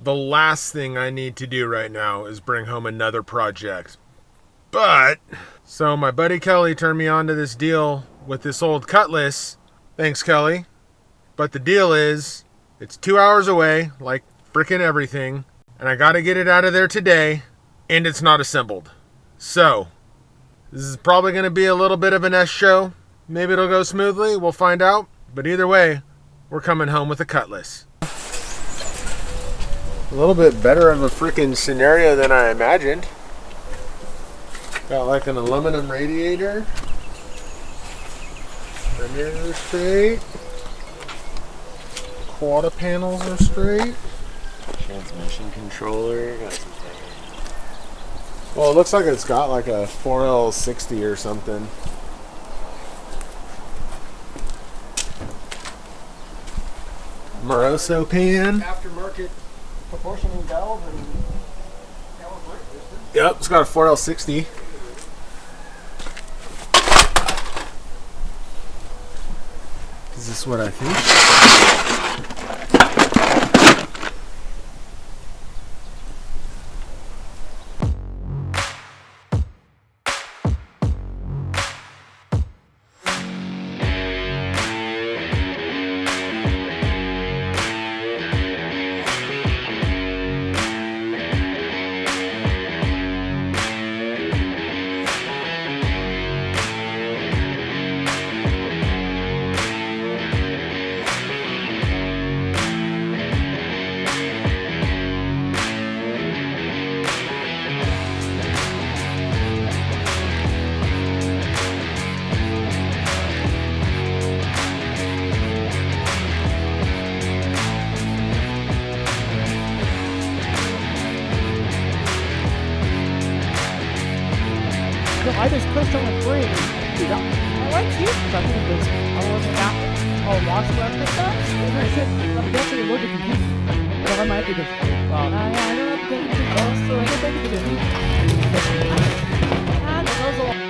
the last thing I need to do right now is bring home another project. But, so my buddy Kelly turned me on to this deal with this old Cutlass. Thanks, Kelly. But the deal is, it's 2 hours away, like frickin' everything, and I gotta get it out of there today, and it's not assembled. So, this is probably gonna be a little bit of an S show. Maybe it'll go smoothly, we'll find out. But either way, we're coming home with a Cutlass. A little bit better of a freaking scenario than I imagined. Got like an aluminum radiator. The mirrors are straight. Quarter panels are straight. Transmission controller. Well, it looks like it's got like a 4L60 or something. Moroso pan. Aftermarket proportioning valve and calibrate distance. Yep, it's got a 4L60. Is this what I think? I just pushed on the brake. I like you. I think it was, I wasn't out. Oh, lost left and stuff? I said, I'm definitely a little bit confused. Well, I might be just, well, I don't think it's also, I don't think it's and it goes along.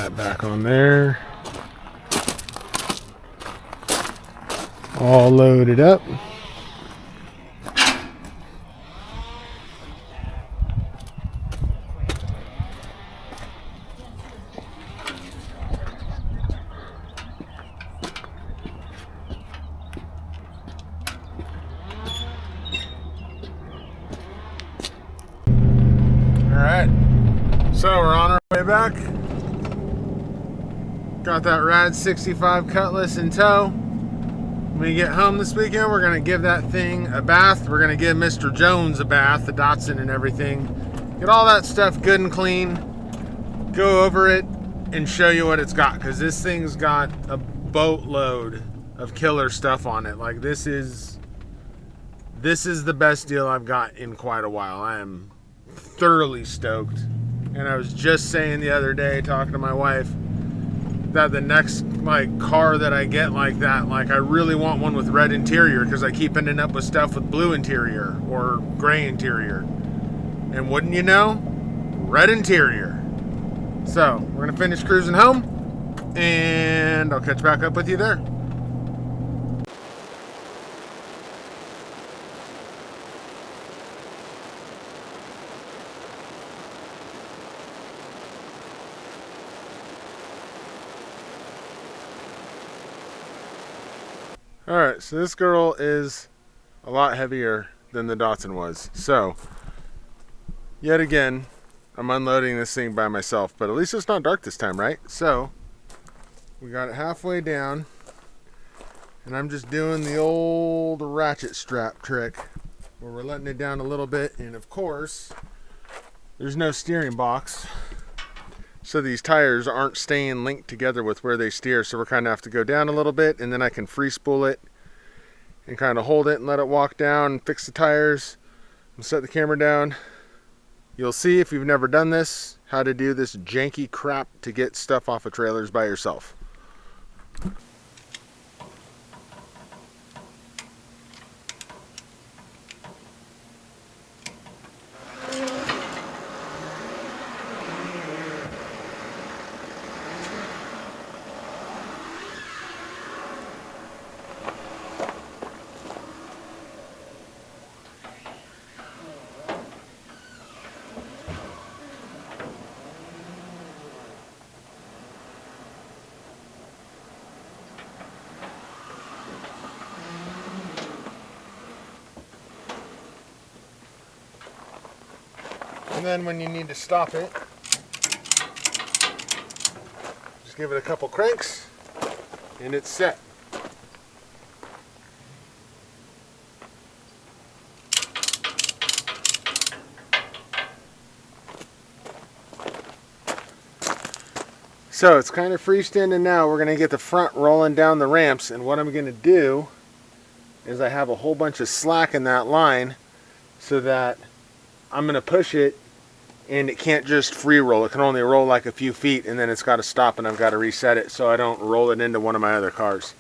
that back on there. All loaded up. Alright, so we're on our way back. Got that rad 65 Cutlass in tow. When we get home this weekend, we're going to give that thing a bath. We're going to give Mr. Jones a bath, the Datsun and everything. Get all that stuff good and clean. Go over it and show you what it's got. Because this thing's got a boatload of killer stuff on it. Like this is the best deal I've got in quite a while. I am thoroughly stoked. And I was just saying the other day, talking to my wife, that the next car that I get like that, I really want one with red interior, because I keep ending up with stuff with blue interior or gray interior. And wouldn't you know, red interior. So we're gonna finish cruising home, and I'll catch back up with you there. Alright, so this girl is a lot heavier than the Datsun was. So, yet again, I'm unloading this thing by myself, but at least it's not dark this time, right? So, we got it halfway down, and I'm just doing the old ratchet strap trick, where we're letting it down a little bit, and of course, there's no steering box. So these tires aren't staying linked together with where they steer, so we're kind of have to go down a little bit, and then I can free spool it and kind of hold it and let it walk down and fix the tires and set the camera down. You'll see, if you've never done this, how to do this janky crap to get stuff off of trailers by yourself. And then when you need to stop it, just give it a couple cranks and it's set. So it's kind of freestanding now. We're going to get the front rolling down the ramps, and what I'm going to do is I have a whole bunch of slack in that line so that I'm going to push it and it can't just free roll. It can only roll like a few feet, and then it's got to stop and I've got to reset it so I don't roll it into one of my other cars.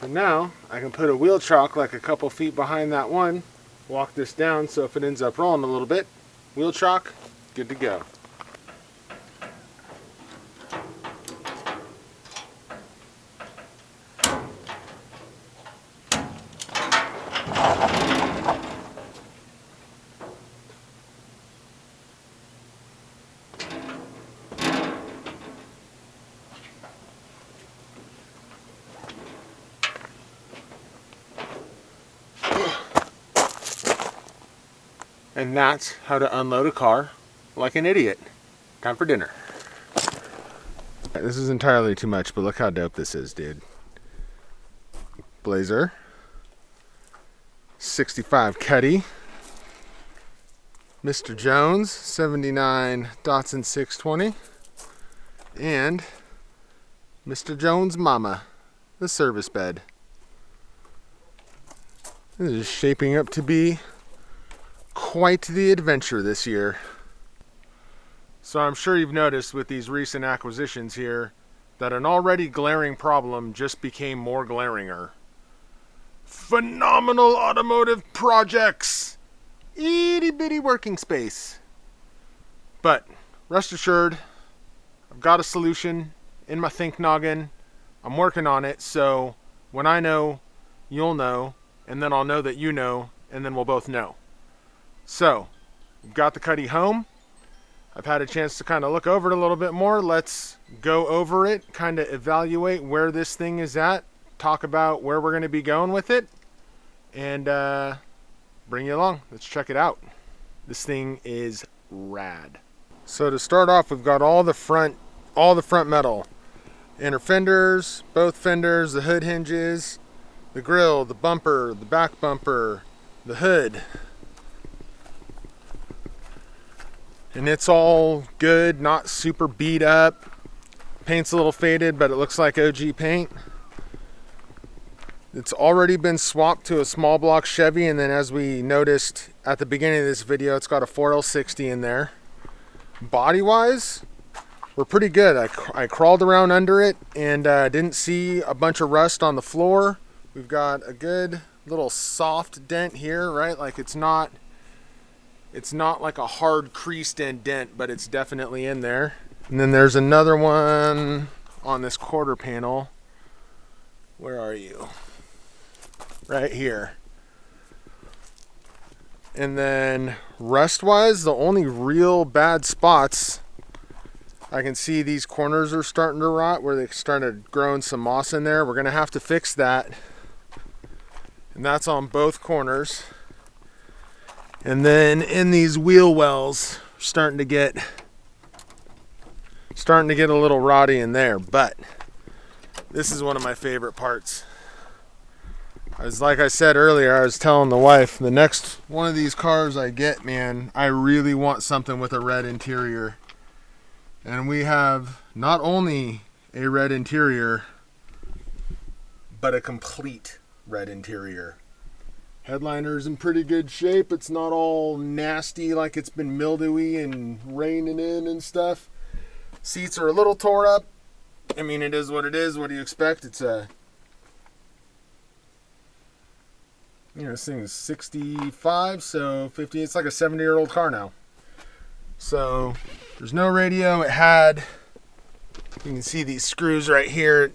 And now I can put a wheel chock like a couple feet behind that one, walk this down, so if it ends up rolling a little bit, wheel chock, good to go. And that's how to unload a car like an idiot. Time for dinner. This is entirely too much, but look how dope this is, dude. Blazer. 65 Cutty. Mr. Jones, 79 Datsun 620. And Mr. Jones' mama, the service bed. This is shaping up to be quite the adventure this year. So I'm sure you've noticed with these recent acquisitions here that an already glaring problem just became more glaringer. Phenomenal automotive projects! Itty bitty working space. But rest assured, I've got a solution in my think noggin. I'm working on it, so when I know, you'll know, and then I'll know that you know, and then we'll both know. So, we've got the Cutty home. I've had a chance to kind of look over it a little bit more. Let's go over it, kind of evaluate where this thing is at, talk about where we're going to be going with it, and bring you along. Let's check it out. This thing is rad. So to start off, we've got all the front metal. Inner fenders, both fenders, the hood hinges, the grille, the bumper, the back bumper, the hood. And it's all good, not super beat up. Paint's a little faded, but it looks like OG paint. It's already been swapped to a small block Chevy, and then as we noticed at the beginning of this video, it's got a 4L60 in there. Body-wise, we're pretty good. I crawled around under it and didn't see a bunch of rust on the floor. We've got a good little soft dent here, right? Like it's not like a hard creased end dent, but it's definitely in there. And then there's another one on this quarter panel. Where are you? Right here. And then rust wise, the only real bad spots, I can see these corners are starting to rot where they started growing some moss in there. We're gonna have to fix that. And that's on both corners. And then in these wheel wells, starting to get a little rotty in there, but this is one of my favorite parts. Like I said earlier, I was telling the wife, the next one of these cars I get, man, I really want something with a red interior. And we have not only a red interior, but a complete red interior. Headliner's in pretty good shape. It's not all nasty like it's been mildewy and raining in and stuff. Seats are a little tore up. I mean, it is what it is. What do you expect? It's a, this thing is 65, so 50. It's like a 70-year-old car now. So there's no radio. It had, you can see these screws right here. It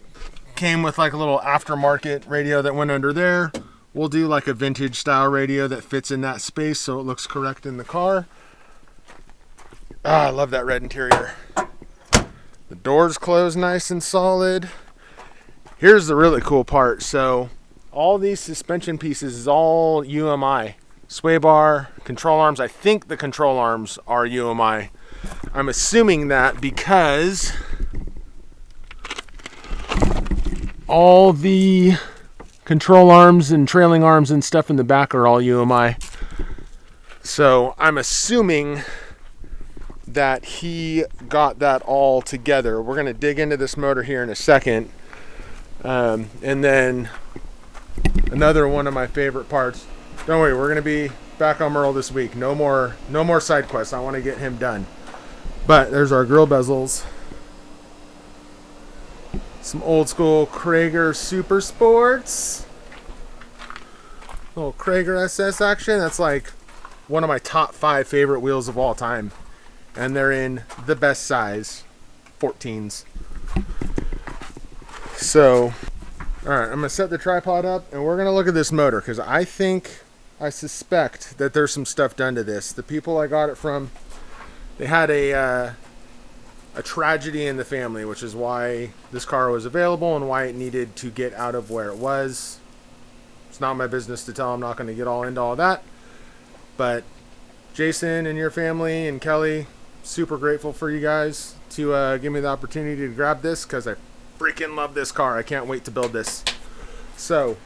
came with like a little aftermarket radio that went under there. We'll do like a vintage style radio that fits in that space so it looks correct in the car. I love that red interior. The doors close nice and solid. Here's the really cool part. So all these suspension pieces is all UMI. Sway bar, control arms. I think the control arms are UMI. I'm assuming that because all the control arms and trailing arms and stuff in the back are all UMI. So I'm assuming that he got that all together. We're going to dig into this motor here in a second. And then another one of my favorite parts. Don't worry, we're going to be back on Merle this week. No more side quests. I want to get him done. But there's our grill bezels. Some old school Krager Super Sports. Little Krager SS action. That's like one of my top 5 favorite wheels of all time. And they're in the best size, 14s. So, alright, I'm going to set the tripod up and we're going to look at this motor because I suspect that there's some stuff done to this. The people I got it from, they had a tragedy in the family, which is why this car was available and why it needed to get out of where it was. It's not my business to tell. I'm not going to get all into all that. But Jason and your family and Kelly, super grateful for you guys to give me the opportunity to grab this because I freaking love this car. I can't wait to build this. So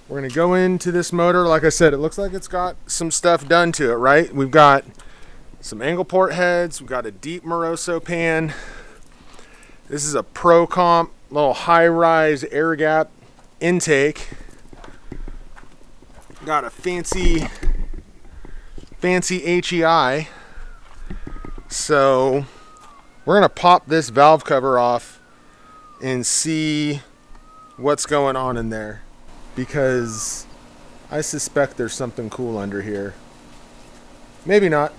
we're going to go into this motor. Like I said, it looks like it's got some stuff done to it, right? We've got some angle port heads. We've got a deep Moroso pan. This is a Pro Comp, little high-rise air gap intake. Got a fancy HEI. So We're gonna pop this valve cover off and see what's going on in there, because I suspect there's something cool under here. Maybe not,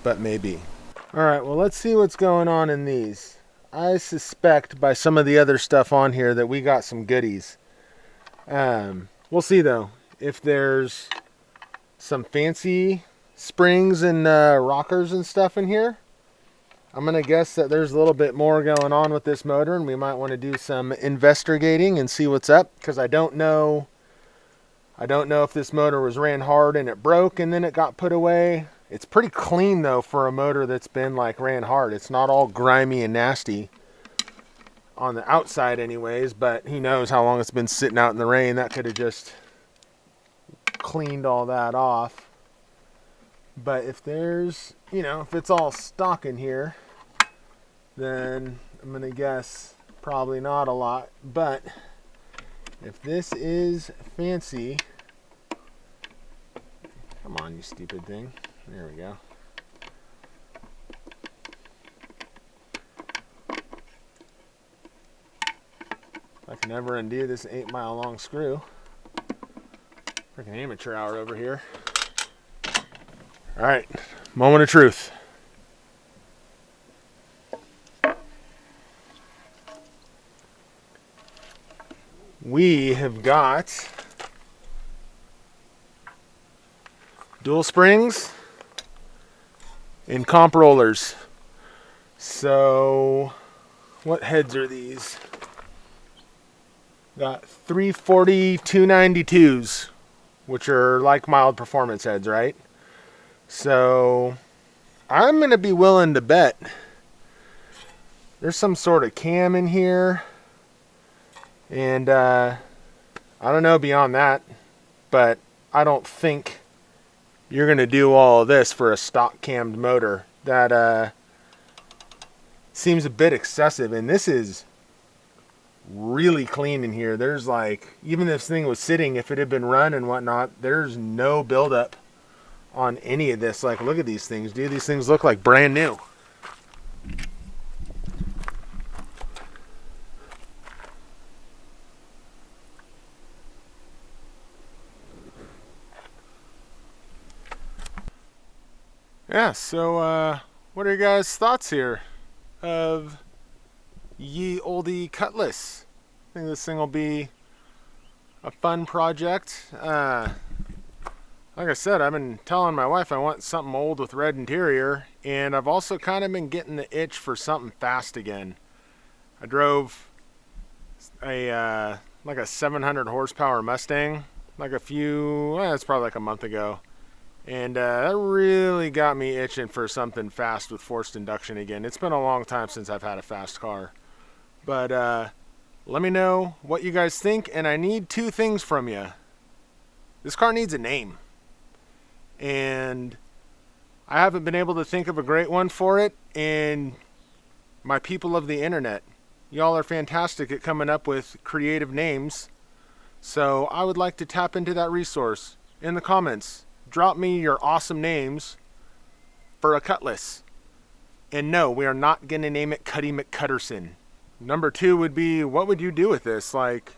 but maybe. All right, well, let's see what's going on in these. I suspect by some of the other stuff on here that we got some goodies. We'll see though if there's some fancy springs and rockers and stuff in here. I'm gonna guess that there's a little bit more going on with this motor, and we might want to do some investigating and see what's up, because I don't know if this motor was ran hard and it broke and then it got put away. It's pretty clean though for a motor that's been like ran hard. It's not all grimy and nasty on the outside anyways, but who knows how long it's been sitting out in the rain. That could have just cleaned all that off. But if there's, you know, if it's all stock in here, then I'm gonna guess probably not a lot. But if this is fancy, come on, you stupid thing. There we go. I can never undo this 8-mile long screw. Freaking amateur hour over here. All right, moment of truth. We have got dual springs and comp rollers. So what heads are these? Got 340 292s, which are like mild performance heads, right? So I'm gonna be willing to bet there's some sort of cam in here, and I don't know beyond that, but I don't think you're gonna do all of this for a stock cammed motor. That seems a bit excessive, and this is really clean in here. There's like, even if this thing was sitting, if it had been run and whatnot, there's no buildup on any of this. Like, look at these things, dude. These things look like brand new. Yeah, so what are your guys' thoughts here of ye olde Cutlass? I think this thing will be a fun project. Like I said, I've been telling my wife I want something old with red interior, and I've also kind of been getting the itch for something fast again. I drove a like a 700 horsepower Mustang like it's probably like a month ago, and that really got me itching for something fast with forced induction again. It's been a long time since I've had a fast car, but let me know what you guys think, and I need 2 things from you. This car needs a name, and I haven't been able to think of a great one for it. And my people of the internet, y'all are fantastic at coming up with creative names, so I would like to tap into that resource. In the comments, drop me your awesome names for a Cutlass. And no, we are not going to name it Cutty McCutterson. Number 2 would be, what would you do with this? Like,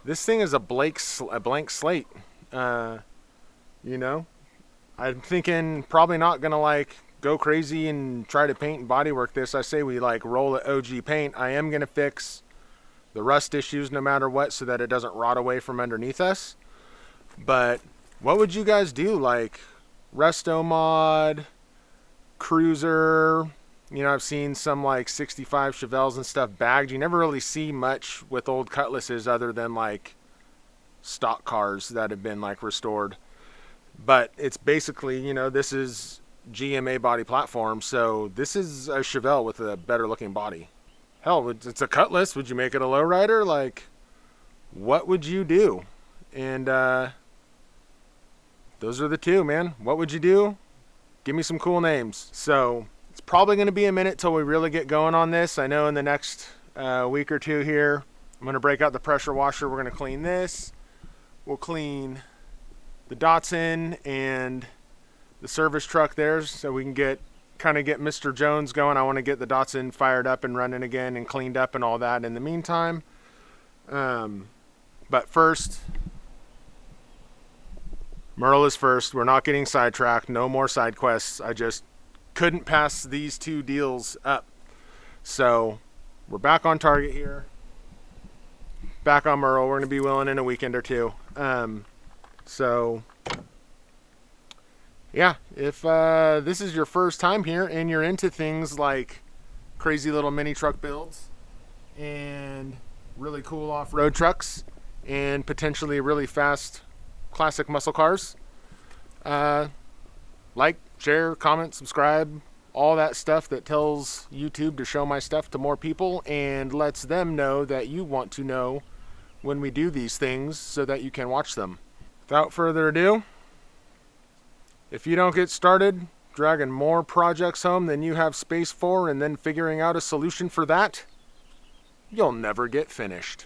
this thing is a blank slate. You know, I'm thinking probably not gonna like go crazy and try to paint and bodywork this. I say we like roll it OG paint. I am gonna fix the rust issues no matter what, so that it doesn't rot away from underneath us. But what would you guys do? Like resto mod, cruiser? You know, I've seen some like 65 Chevelles and stuff bagged. You never really see much with old Cutlasses other than like stock cars that have been like restored. But it's basically, you know, this is GMA body platform, so this is a Chevelle with a better looking body. Hell, it's a Cutlass. Would you make it a lowrider? Like, what would you do? And those are the 2, man. What would you do? Give me some cool names. So it's probably going to be a minute till we really get going on this. I know in the next week or 2 here, I'm going to break out the pressure washer. We're going to clean this. We'll clean the Datsun and the service truck there, so we can get kind of get Mr. Jones going. I want to get the Datsun fired up and running again and cleaned up and all that in the meantime. But first, Merle is first. We're not getting sidetracked. No more side quests. I just couldn't pass these 2 deals up. So we're back on target here. Back on Merle. We're going to be willing in a weekend or 2. So yeah, if this is your first time here and you're into things like crazy little mini truck builds and really cool off-road trucks and potentially really fast classic muscle cars, like, share, comment, subscribe, all that stuff that tells YouTube to show my stuff to more people and lets them know that you want to know when we do these things so that you can watch them. Without further ado, if you don't get started dragging more projects home than you have space for and then figuring out a solution for that, you'll never get finished.